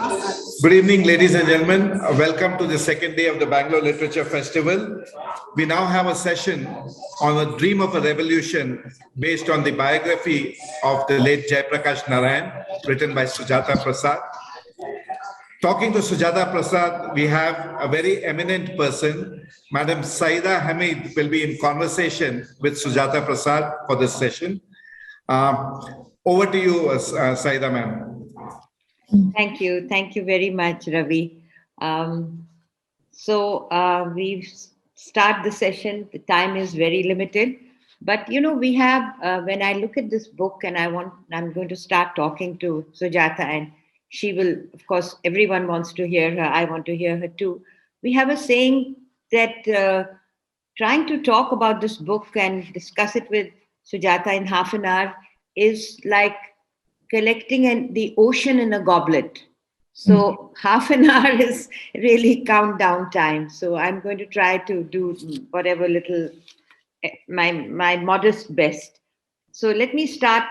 Good evening, ladies and gentlemen. Welcome to the second day of the Bangalore Literature Festival. We now have a session on a dream of a revolution based on the biography of the late Jayaprakash Narayan, written by Sujata Prasad. Talking to Sujata Prasad, we have a very eminent person. Madam Syeda Hameed will be in conversation with Sujata Prasad for this session. Over to you, Syeda ma'am. Thank you. Thank you very much, Ravi. We start the session. The time is very limited. But, we have, when I look at this book and I'm going to start talking to Sujata, and she will, of course, everyone wants to hear her. I want to hear her too. We have a saying that trying to talk about this book and discuss it with Sujata in half an hour is like collecting the ocean in a goblet. So half an hour is really countdown time. So I'm going to try to do whatever little, my modest best. So let me start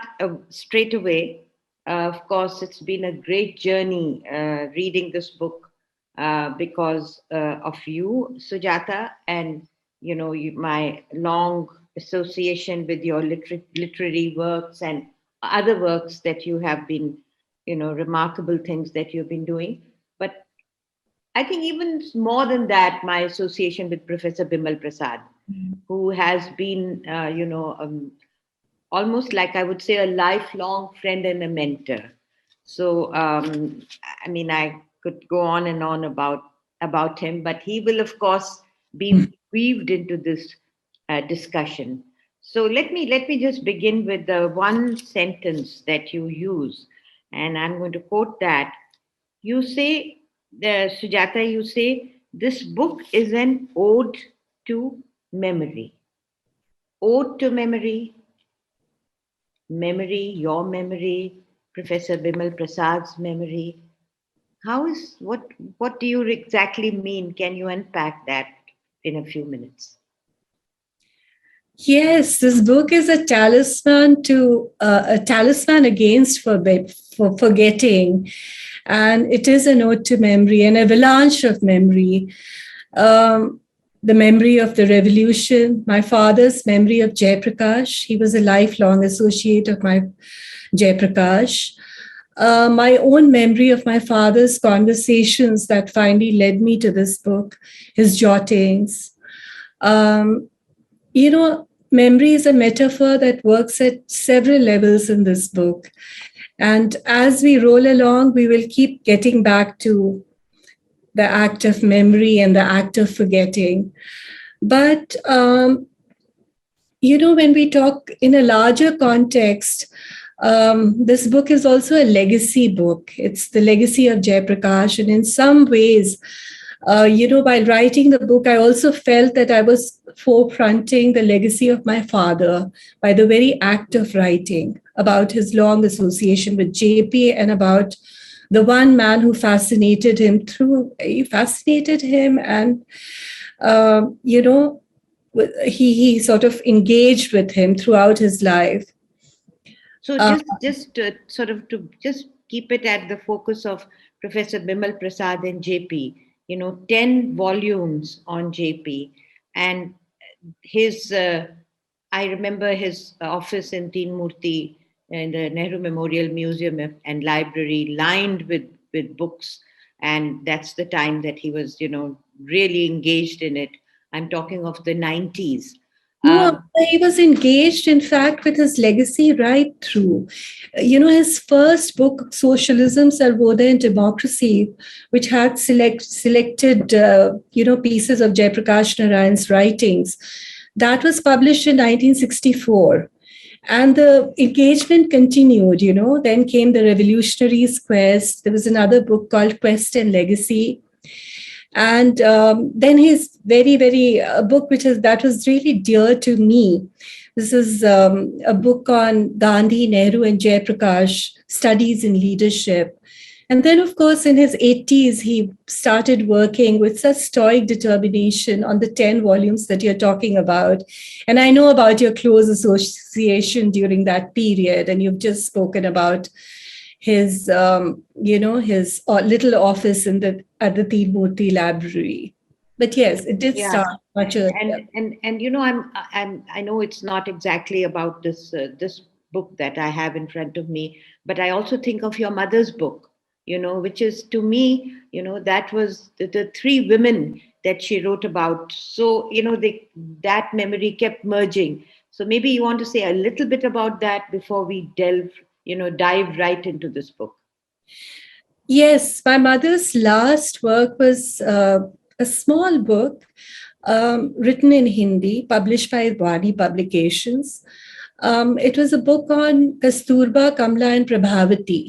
straight away. Of course, it's been a great journey reading this book because of you, Sujata, and my long association with your literary works and other works that you have been, remarkable things that you've been doing. But I think even more than that, my association with Professor Bimal Prasad, who has been, almost like I would say a lifelong friend and a mentor. So, I could go on and on about him, but he will, of course, be weaved into this discussion. So let me just begin with the one sentence that you use, and I'm going to quote that. You say, Sujata, you say, this book is an ode to memory. Ode to memory, your memory, Professor Bimal Prasad's memory. What do you exactly mean? Can you unpack that in a few minutes? Yes, this book is a talisman against for forgetting, and it is a ode to memory, an avalanche of memory. The memory of the revolution, my father's memory of Jayaprakash. He was a lifelong associate of my Jayaprakash. My own memory of my father's conversations that finally led me to this book, his jottings. Memory is a metaphor that works at several levels in this book. And as we roll along, we will keep getting back to the act of memory and the act of forgetting. But, when we talk in a larger context, this book is also a legacy book. It's the legacy of Jayaprakash. And in some ways, while writing the book, I also felt that I was forefronting the legacy of my father by the very act of writing about his long association with JP and about the one man who fascinated him and, he sort of engaged with him throughout his life. So just to keep it at the focus of Professor Bimal Prasad and JP, 10 volumes on JP, and his, I remember his office in Teen Murti in the Nehru Memorial Museum and Library lined with books. And that's the time that he was, really engaged in it. I'm talking of the 90s. He was engaged, in fact, with his legacy right through. His first book, Socialism, Sarvodaya and Democracy, which had selected, pieces of Jayaprakash Narayan's writings, that was published in 1964. And the engagement continued, Then came the Revolutionaries' Quest. There was another book called Quest and Legacy. And then his very, very book, that was really dear to me. This is a book on Gandhi, Nehru, and Jayaprakash, Studies in Leadership. And then, of course, in his 80s, he started working with such stoic determination on the 10 volumes that you're talking about. And I know about your close association during that period, and you've just spoken about his his little office at the Tirmurti library. But yes, it did Yeah. start much earlier. And I know it's not exactly about this book that I have in front of me, but I also think of your mother's book, which is, to me, that was the three women that she wrote about. So that memory kept merging. So maybe you want to say a little bit about that before we dive right into this book. Yes, my mother's last work was a small book written in Hindi, published by Vani Publications. It was a book on Kasturba, Kamla, and Prabhavati.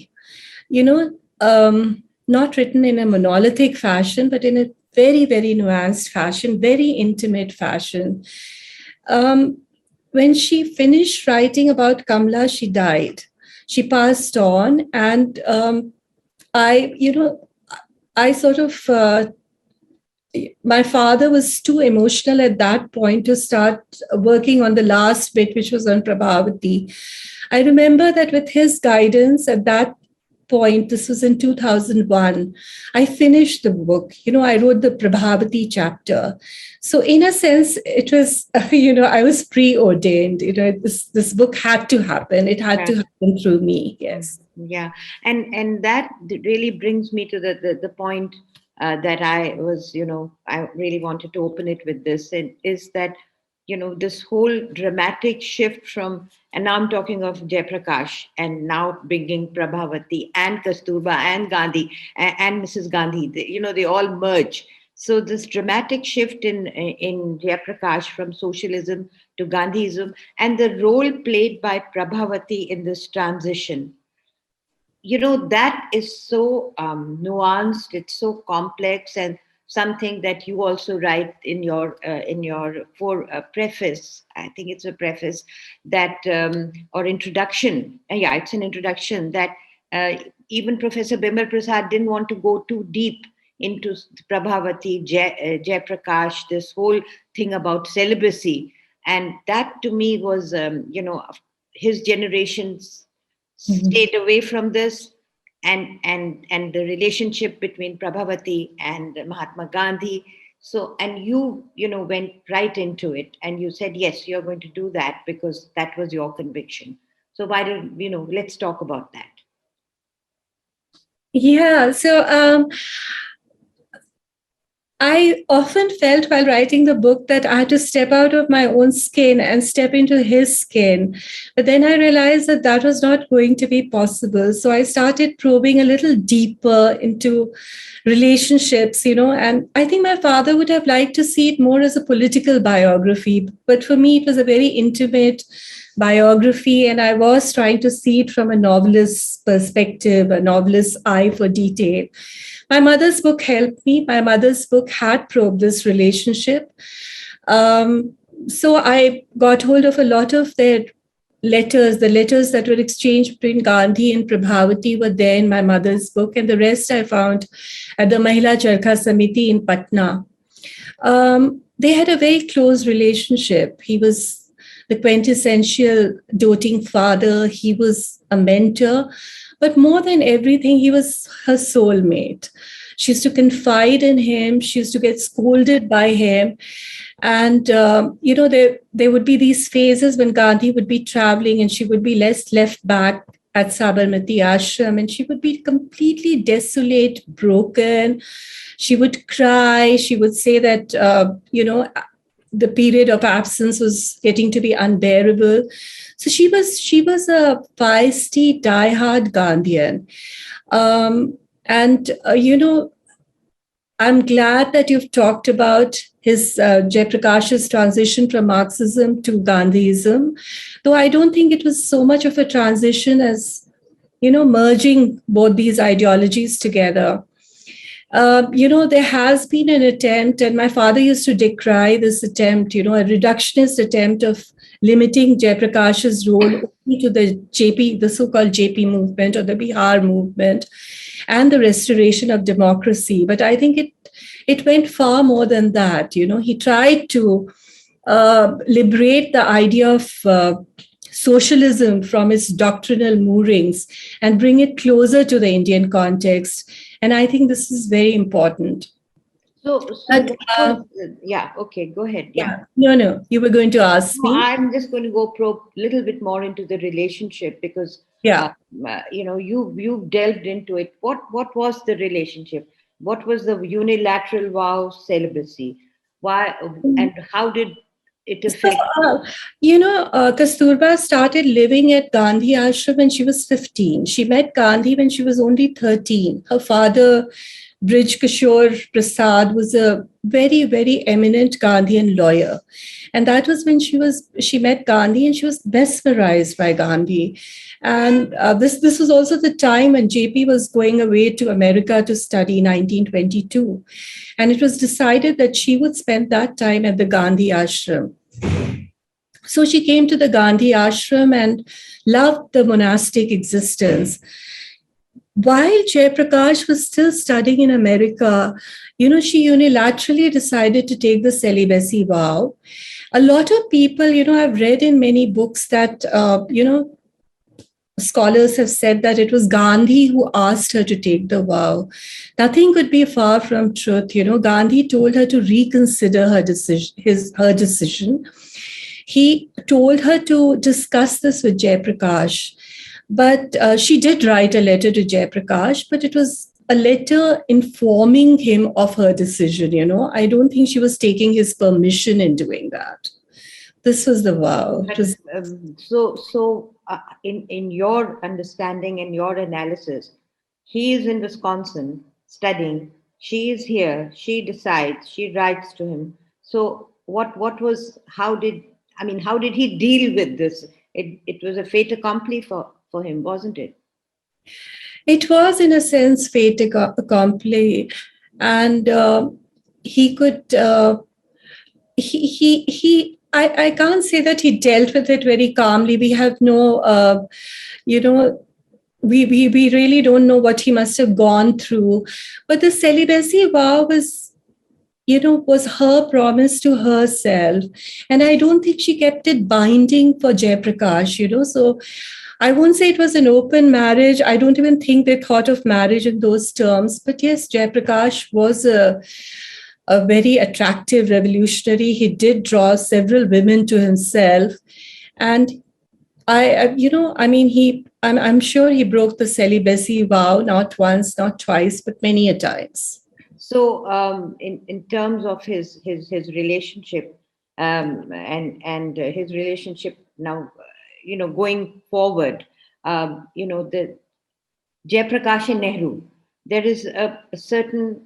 Not written in a monolithic fashion, but in a very, very nuanced fashion, very intimate fashion. When she finished writing about Kamla, she died. She passed on, and I, I sort of, my father was too emotional at that point to start working on the last bit, which was on Prabhavati. I remember that with his guidance at that point, this was in 2001, I finished the book. I wrote the Prabhavati chapter. So in a sense, it was, I was preordained. This book had to happen. It had to happen through me. Yes. Yeah. And that really brings me to the point that I was, I really wanted to open it with this, and is that, this whole dramatic shift from, and now I'm talking of Jayaprakash, and now bringing Prabhavati and Kasturba and Gandhi and Mrs. Gandhi, they all merge. So this dramatic shift in Jayaprakash from socialism to Gandhism, and the role played by Prabhavati in this transition, that is so nuanced, it's so complex, and something that you also write in your preface. I think it's a preface that or introduction. Yeah, it's an introduction that even Professor Bimal Prasad didn't want to go too deep into Prabhavati, Jayaprakash, this whole thing about celibacy. And that to me was his generation's stayed away from this, and the relationship between Prabhavati and Mahatma Gandhi. So, and you went right into it, and you said, yes, you're going to do that because that was your conviction. So why don't let's talk about that. Yeah. So I often felt while writing the book that I had to step out of my own skin and step into his skin. But then I realized that that was not going to be possible. So I started probing a little deeper into relationships, and I think my father would have liked to see it more as a political biography. But for me, it was a very intimate biography, and I was trying to see it from a novelist's perspective, a novelist's eye for detail. My mother's book helped me. My mother's book had probed this relationship. So I got hold of a lot of their letters. The letters that were exchanged between Gandhi and Prabhavati were there in my mother's book, and the rest I found at the Mahila Charkha Samiti in Patna. They had a very close relationship. He was the quintessential doting father. He was a mentor. But more than everything, he was her soulmate. She used to confide in him. She used to get scolded by him. And, there would be these phases when Gandhi would be traveling and she would be left back at Sabarmati Ashram, and she would be completely desolate, broken. She would cry. She would say that, the period of absence was getting to be unbearable. So she was a feisty, diehard Gandhian. I'm glad that you've talked about his Jayaprakash's transition from Marxism to Gandhism, though I don't think it was so much of a transition as, merging both these ideologies together. There has been an attempt, and my father used to decry this attempt, a reductionist attempt of limiting Jayaprakash's role only to the so-called JP movement or the Bihar movement and the restoration of democracy. But I think it went far more than that. He tried to liberate the idea of socialism from its doctrinal moorings and bring it closer to the Indian context. And I think this is very important. So yeah, okay, go ahead. Yeah. No, you were going to ask No, me. I'm just going to go probe a little bit more into the relationship because you've delved into it. What was the relationship? What was the unilateral vow celibacy? Why and how did it So, affect? Kasturba started living at Gandhi Ashram when she was 15. She met Gandhi when she was only 13. Her father, Brij Kishore Prasad, was a very, very eminent Gandhian lawyer. And that was when she met Gandhi and she was mesmerized by Gandhi. And this was also the time when JP was going away to America to study, 1922. And it was decided that she would spend that time at the Gandhi Ashram. So she came to the Gandhi Ashram and loved the monastic existence. While Jayaprakash was still studying in America, she unilaterally decided to take the celibacy vow. A lot of people, I've read in many books that, scholars have said that it was Gandhi who asked her to take the vow. Nothing could be far from truth. Gandhi told her to reconsider her decision. He told her to discuss this with Jayaprakash. But she did write a letter to Jayaprakash, but it was a letter informing him of her decision. I don't think she was taking his permission in doing that. This was the vow. In your understanding and your analysis, he is in Wisconsin studying. She is here. She decides. She writes to him. So how did he deal with this? It was a fait accompli for him, wasn't it? It was, in a sense, fait accompli, and he could. I can't say that he dealt with it very calmly. We have no, we really don't know what he must have gone through. But the celibacy vow was her promise to herself. And I don't think she kept it binding for Jayaprakash, so I won't say it was an open marriage. I don't even think they thought of marriage in those terms. But yes, Jayaprakash was a very attractive revolutionary. He did draw several women to himself. And I'm sure he broke the celibacy vow, not once, not twice, but many a times. So, in terms of his relationship, and his relationship now, going forward, the Jayaprakash and Nehru, there is a certain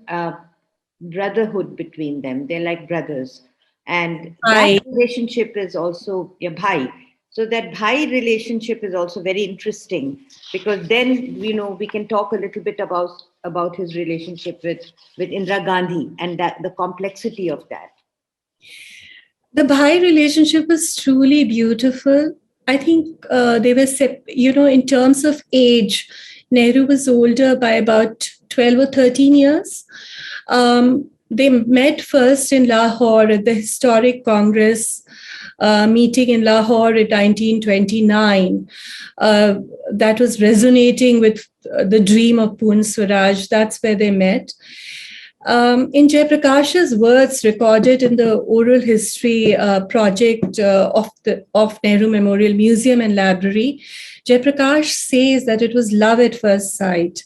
brotherhood between them. They're like brothers, and that relationship is also bhai. So that bhai relationship is also very interesting because then we can talk a little bit about his relationship with Indira Gandhi and that the complexity of that. The bhai relationship was truly beautiful. I think they were, in terms of age, Nehru was older by about 12 or 13 years. They met first in Lahore at the historic Congress meeting in Lahore in 1929. That was resonating with the dream of Poon Swaraj. That's where they met. In Jayaprakash's words recorded in the oral history project of Nehru Memorial Museum and Library, Jayaprakash says that it was love at first sight.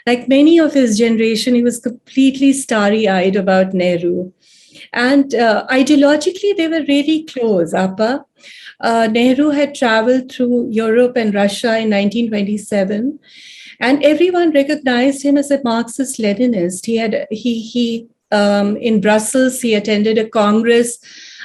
Like many of his generation, he was completely starry-eyed about Nehru. And ideologically, they were really close, Appa. Nehru had traveled through Europe and Russia in 1927, and everyone recognized him as a Marxist-Leninist. In Brussels, he attended a congress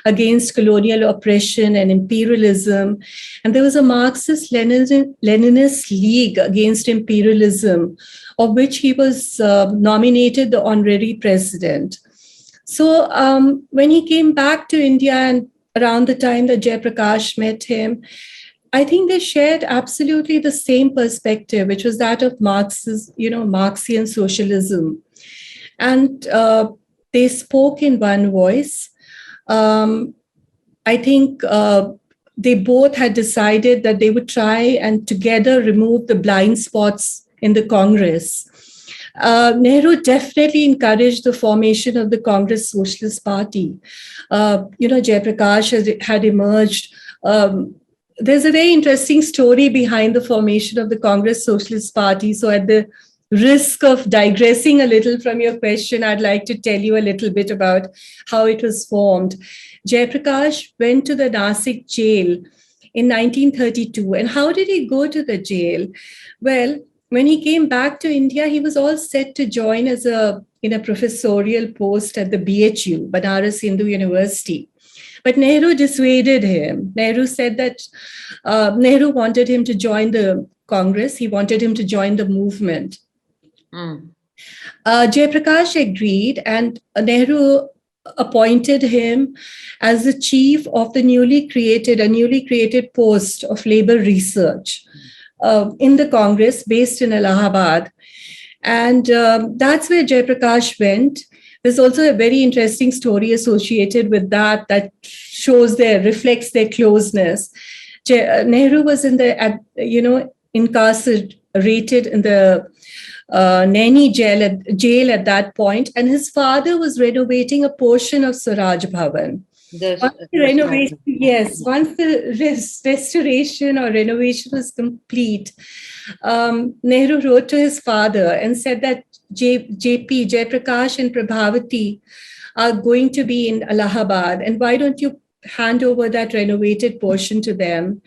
against colonial oppression and imperialism. And there was a Marxist-Leninist League against imperialism, of which he was nominated the honorary president. So when he came back to India and around the time that Jayaprakash met him, I think they shared absolutely the same perspective, which was that of Marxian socialism. And they spoke in one voice. I think they both had decided that they would try and together remove the blind spots in the Congress. Nehru definitely encouraged the formation of the Congress Socialist Party. Jayaprakash had emerged. There's a very interesting story behind the formation of the Congress Socialist Party. So at the risk of digressing a little from your question, I'd like to tell you a little bit about how it was formed. Jayaprakash went to the Nasik jail in 1932. And how did he go to the jail? Well, when he came back to India, he was all set to join in a professorial post at the BHU, Banaras Hindu University. But Nehru dissuaded him. Nehru said that Nehru wanted him to join the Congress. He wanted him to join the movement. Jayaprakash agreed, and Nehru appointed him as the chief of a newly created post of labor research in the Congress based in Allahabad. And that's where Jayaprakash went. There's also a very interesting story associated with that reflects their closeness. Nehru was incarcerated in the Naini jail at that point, and his father was renovating a portion of Swaraj Bhavan. Once the restoration or renovation was complete, Nehru wrote to his father and said that Jayaprakash and Prabhavati are going to be in Allahabad, and why don't you hand over that renovated portion to them?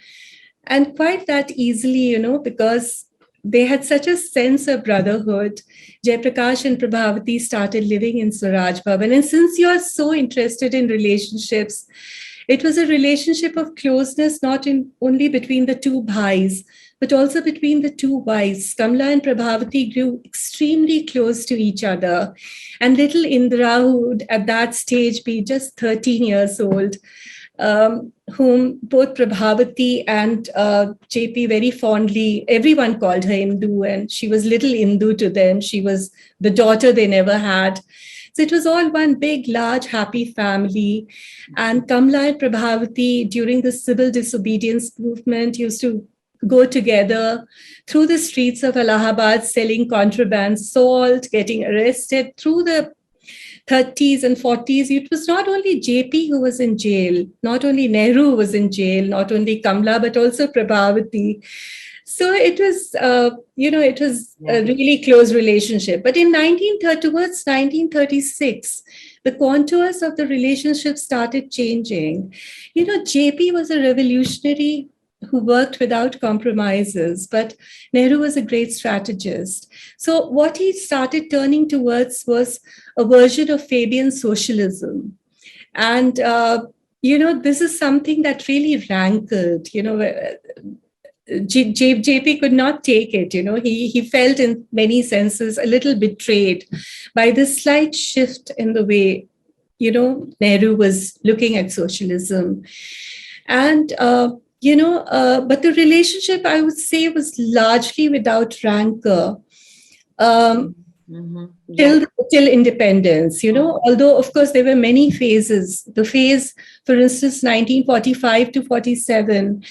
And quite that easily, because they had such a sense of brotherhood, Jayaprakash and Prabhavati started living in Swaraj Bhavan. And since you are so interested in relationships, it was a relationship of closeness, not only between the two bhais, but also between the two wives. Kamla and Prabhavati grew extremely close to each other. And little Indra, who would at that stage be just 13 years old, whom both Prabhavati and JP very fondly, everyone called her Indu, and she was little Indu to them. She was the daughter they never had. So it was all one big, large, happy family. And Kamla and Prabhavati, during the civil disobedience movement, used to go together through the streets of Allahabad, selling contraband salt, getting arrested through the 30s and 40s. It was not only JP who was in jail, not only Nehru was in jail, not only Kamla, but also Prabhavati. So it was, a really close relationship. But towards 1936, the contours of the relationship started changing. JP was a revolutionary who worked without compromises, but Nehru was a great strategist. So what he started turning towards was a version of Fabian socialism. And, this is something that really rankled, JP could not take it. He felt in many senses a little betrayed by this slight shift in the way, Nehru was looking at socialism. And, but the relationship, I would say, was largely without rancor till independence, although, of course, there were many phases. The phase, for instance, 1945 to 47,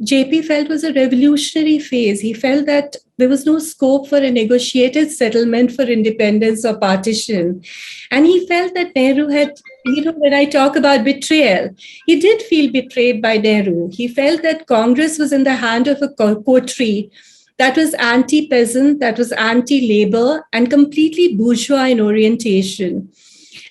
JP felt was a revolutionary phase. He felt that there was no scope for a negotiated settlement for independence or partition. And he felt that Nehru had, when I talk about betrayal, he did feel betrayed by Nehru. He felt that Congress was in the hand of a coterie that was anti-peasant, that was anti-labor, and completely bourgeois in orientation.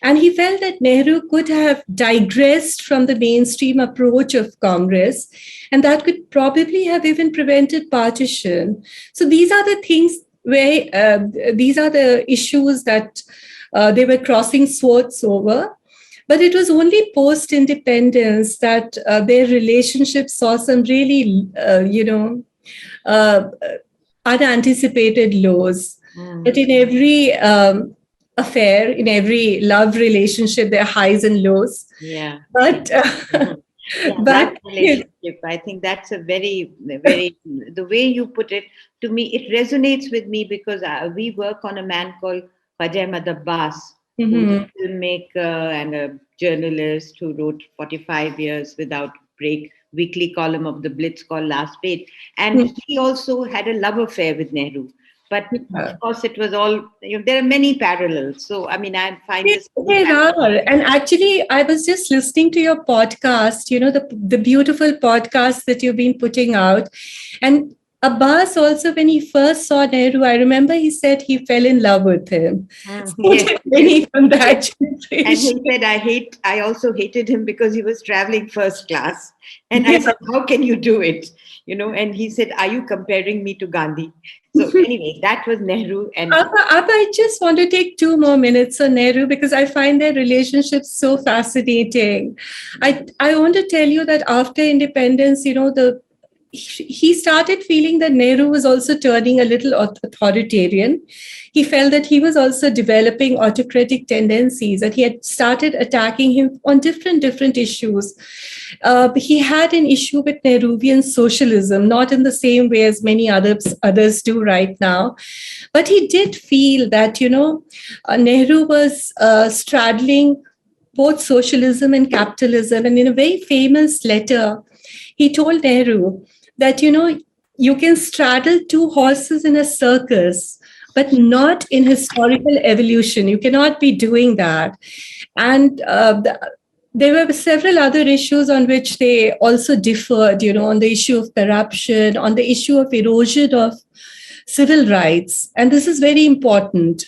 And he felt that Nehru could have digressed from the mainstream approach of Congress, and that could probably have even prevented partition. So these are the things where, these are the issues that they were crossing swords over. But it was only post-independence that their relationship saw some really, unanticipated lows. But in every affair, in every love relationship, there are highs and lows. Yeah. But that relationship, I think that's a very, very, the way you put it, to me, it resonates with me because we work on a man called Khwaja Ahmad Abbas, who's a filmmaker and a journalist who wrote 45 Years Without break weekly column of the Blitz called Last Page. And he also had a love affair with Nehru. But of course, it was all, there are many parallels. So, I mean, I find this. There are. And actually, I was just listening to your podcast, the beautiful podcast that you've been putting out. And Abbas also, when he first saw Nehru, I remember he said he fell in love with him. Many from that generation. And he said, I also hated him because he was traveling first class. And I said, how can you do it? And he said, are you comparing me to Gandhi? So anyway, that was Nehru. And Abba, I just want to take 2 more minutes on Nehru because I find their relationship so fascinating. I want to tell you that after independence, he started feeling that Nehru was also turning a little authoritarian. He felt that he was also developing autocratic tendencies, that he had started attacking him on different issues. He had an issue with Nehruvian socialism, not in the same way as many others do right now. But he did feel that, Nehru was straddling both socialism and capitalism. And in a very famous letter, he told Nehru that, you can straddle 2 horses in a circus, but not in historical evolution. You cannot be doing that. And there were several other issues on which they also differed, on the issue of corruption, on the issue of erosion of civil rights. And this is very important,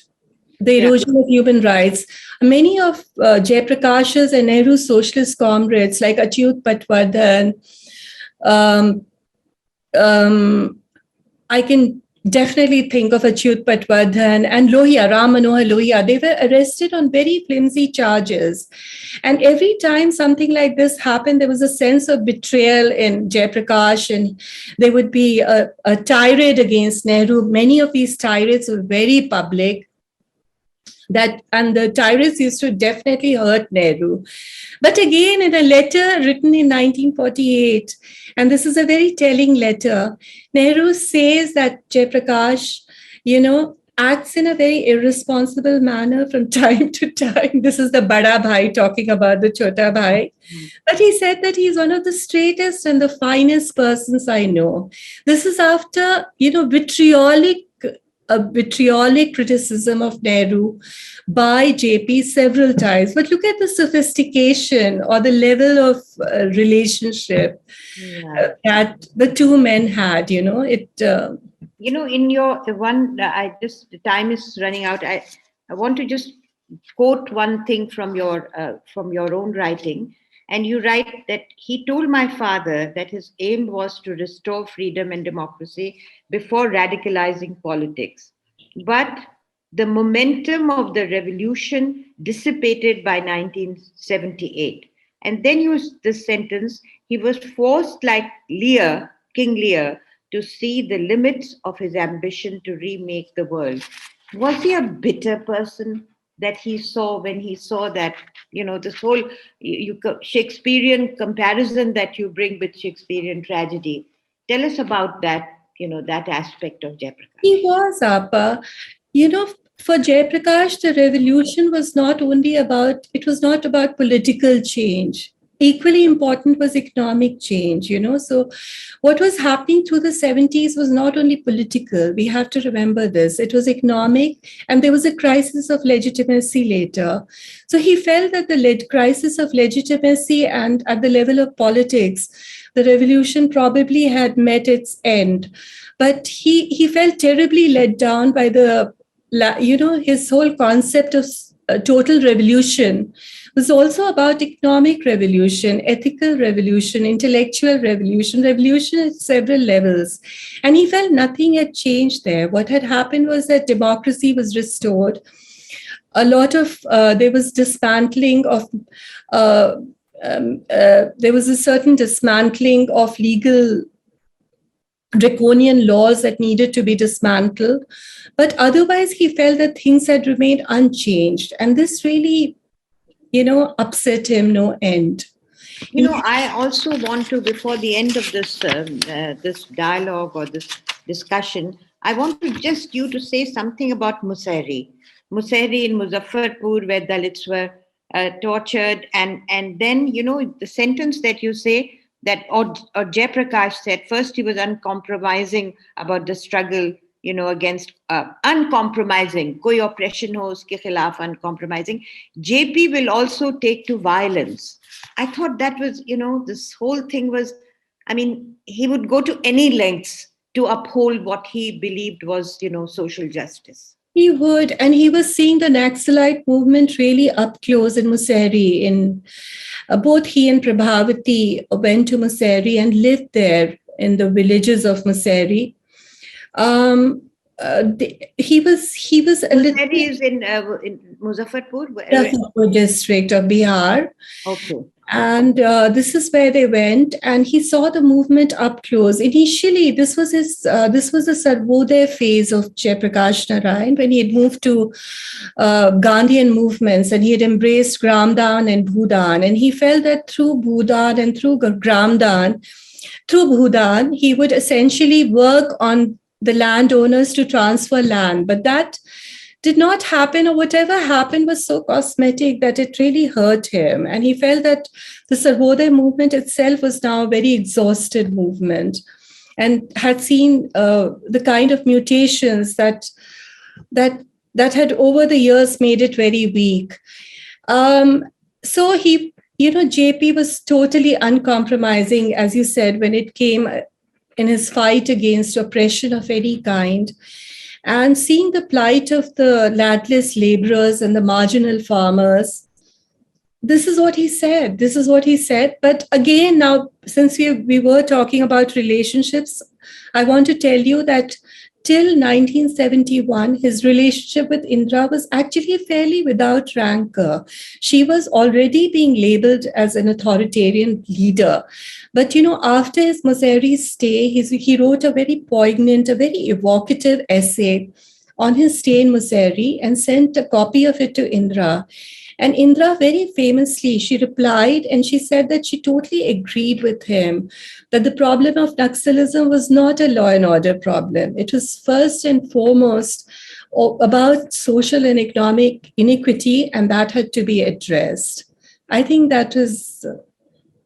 the erosion of human rights. Many of Jayaprakash's and Nehru's socialist comrades, like Achyut Patwardhan, I can definitely think of Achyut Patwardhan and Lohia, Ram Manohar Lohia. They were arrested on very flimsy charges. And every time something like this happened, there was a sense of betrayal in Jayaprakash, and there would be a tirade against Nehru. Many of these tirades were very public. And the tirades used to definitely hurt Nehru. But again, in a letter written in 1948, and this is a very telling letter, Nehru says that Jayaprakash, acts in a very irresponsible manner from time to time. This is the Bada Bhai talking about the Chota Bhai. But he said that he's one of the straightest and the finest persons I know. This is after, a vitriolic criticism of Nehru by JP several times. But look at the sophistication or the level of relationship that the 2 men had, in your one, the time is running out. I want to just quote one thing from your own writing. And you write that he told my father that his aim was to restore freedom and democracy before radicalizing politics. But the momentum of the revolution dissipated by 1978. And then used this sentence, he was forced like King Lear, to see the limits of his ambition to remake the world. Was he a bitter person that he saw when he saw that, this whole Shakespearean comparison that you bring with Shakespearean tragedy? Tell us about that, that aspect of Jayaprakash. He was, Appa. For Jayaprakash, the revolution was not about political change. Equally important was economic change, So what was happening through the 70s was not only political. We have to remember this. It was economic, and there was a crisis of legitimacy later. So he felt that the crisis of legitimacy and at the level of politics, the revolution probably had met its end. But he felt terribly let down by his whole concept of total revolution was also about economic revolution, ethical revolution, intellectual revolution at several levels. And he felt nothing had changed there. What had happened was that democracy was restored. There was dismantling of, there was a certain dismantling of legal draconian laws that needed to be dismantled. But otherwise, he felt that things had remained unchanged. And this really, upset him no end. I also want to, before the end of this this dialogue or this discussion, I want to just you to say something about Musehri in Muzaffarpur, where Dalits were tortured. And then, the sentence that you say, that, or Jayaprakash said, first he was uncompromising about the struggle, against uncompromising, koi oppression ho uske khilaf uncompromising. JP will also take to violence. I thought that was, this whole thing was, I mean, he would go to any lengths to uphold what he believed was, social justice. He would, and he was seeing the Naxalite movement really up close in Museri. In both he and Prabhavati went to Museri and lived there in the villages of Museri. He was a little. Museri is in Muzaffarpur. Muzaffarpur district of Bihar. Okay. And this is where they went, and he saw the movement up close. Initially, this was the Sarvodaya phase of Jayaprakash Narayan, when he had moved to Gandhian movements, and he had embraced Gramdan and Bhudan. And he felt that through Bhudan and through Gramdan, through Bhudan, he would essentially work on the landowners to transfer land. But that did not happen, or whatever happened was so cosmetic that it really hurt him. And he felt that the Sarvodaya movement itself was now a very exhausted movement and had seen the kind of mutations that had over the years made it very weak. So he, JP was totally uncompromising, as you said, when it came in his fight against oppression of any kind. And seeing the plight of the landless laborers and the marginal farmers, this is what he said. But again, now, since we were talking about relationships, I want to tell you that till 1971, his relationship with Indira was actually fairly without rancor. She was already being labeled as an authoritarian leader. But, after his Museri stay, he wrote a very poignant, a very evocative essay on his stay in Museri and sent a copy of it to Indira. And Indira, very famously, she replied, and she said that she totally agreed with him, that the problem of Naxalism was not a law and order problem. It was first and foremost about social and economic inequity, and that had to be addressed. I think that was...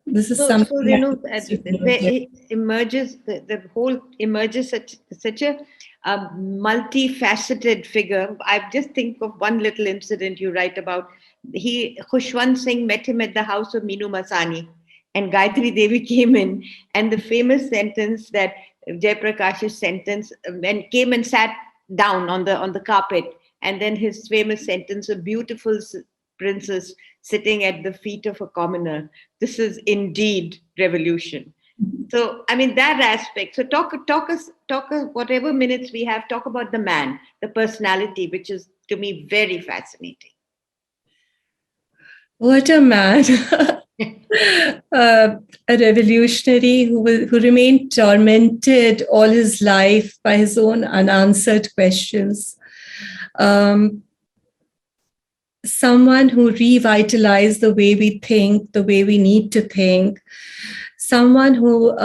This is something it emerges. The whole emerges such a multifaceted figure. I just think of one little incident you write about. Khushwant Singh met him at the house of Meenu Masani, and Gayatri Devi came in, and the famous sentence that Jayaprakash's sentence, when came and sat down on the carpet, and then his famous sentence, a beautiful princess sitting at the feet of a commoner. This is indeed revolution. So, I mean, that aspect. So talk whatever minutes we have, talk about the man, the personality, which is to me very fascinating. What a man. A revolutionary who remained tormented all his life by his own unanswered questions. Someone who revitalized the way we think, the way we need to think. Someone who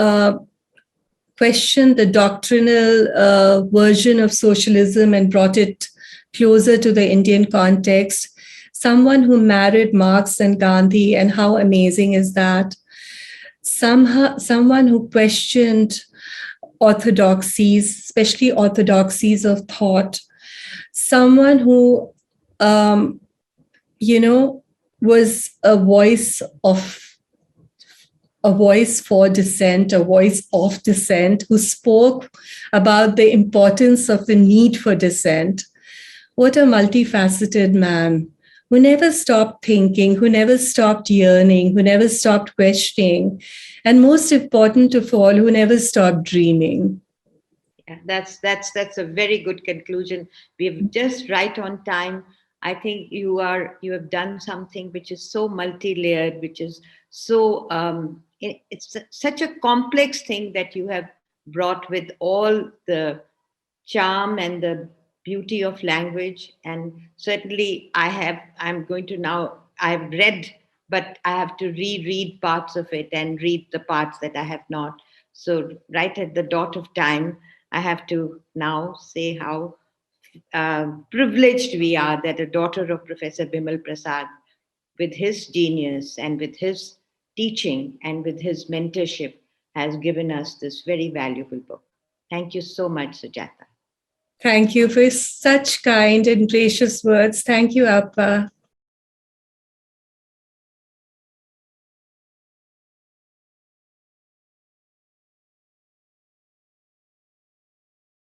questioned the doctrinal version of socialism and brought it closer to the Indian context. Someone who married Marx and Gandhi, and how amazing is that? Someone who questioned orthodoxies, especially orthodoxies of thought. Someone who was a voice for dissent, a voice of dissent, who spoke about the importance of the need for dissent. What a multifaceted man, who never stopped thinking, who never stopped yearning, who never stopped questioning, and most important of all, who never stopped dreaming. Yeah, that's a very good conclusion. We have just right on time. I think you have done something which is so multi-layered, which is so it's such a complex thing that you have brought with all the charm and the beauty of language. And certainly I've read, but I have to reread parts of it and read the parts that I have not. So right at the dot of time, I have to now say how privileged we are that a daughter of Professor Bimal Prasad, with his genius and with his teaching and with his mentorship has given us this very valuable book. Thank you so much, Sujata. Thank you for such kind and gracious words. Thank you, Appa.